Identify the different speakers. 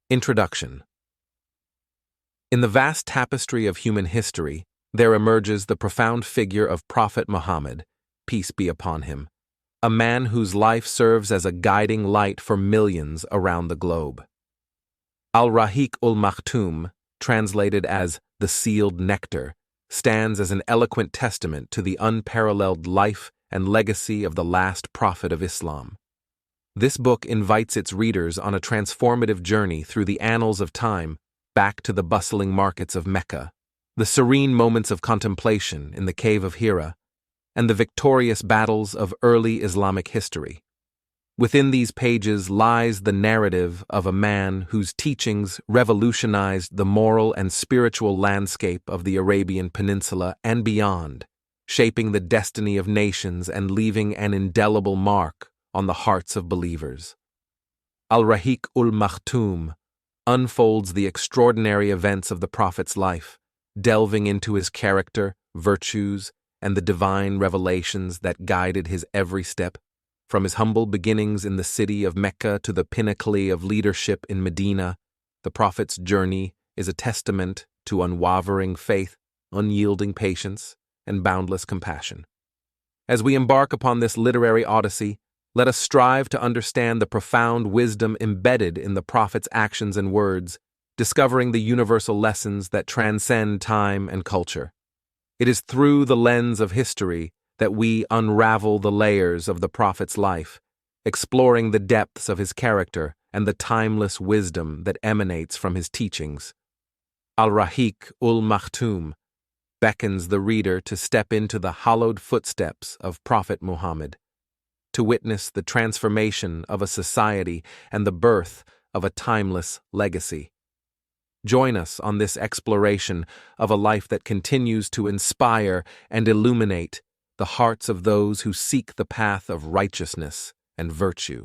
Speaker 1: Introduction. In the vast tapestry of human history, there emerges the profound figure of Prophet Muhammad, peace be upon him, a man whose life serves as a guiding light for millions around the globe. Al-Raheeq Al-Makhtum, translated as the sealed nectar, stands as an eloquent testament to the unparalleled life and legacy of the last prophet of Islam. This book invites its readers on a transformative journey through the annals of time back to the bustling markets of Mecca, the serene moments of contemplation in the Cave of Hira, and the victorious battles of early Islamic history. Within these pages lies the narrative of a man whose teachings revolutionized the moral and spiritual landscape of the Arabian Peninsula and beyond, shaping the destiny of nations and leaving an indelible mark on the hearts of believers. Al-Raheeq Al-Makhtum unfolds the extraordinary events of the Prophet's life, delving into his character, virtues, and the divine revelations that guided his every step, from his humble beginnings in the city of Mecca to the pinnacle of leadership in Medina. The Prophet's journey is a testament to unwavering faith, unyielding patience, and boundless compassion. As we embark upon this literary odyssey, let us strive to understand the profound wisdom embedded in the Prophet's actions and words, discovering the universal lessons that transcend time and culture. It is through the lens of history that we unravel the layers of the Prophet's life, exploring the depths of his character and the timeless wisdom that emanates from his teachings. Al-Raheeq Al-Makhtum beckons the reader to step into the hallowed footsteps of Prophet Muhammad, to witness the transformation of a society and the birth of a timeless legacy. Join us on this exploration of a life that continues to inspire and illuminate the hearts of those who seek the path of righteousness and virtue.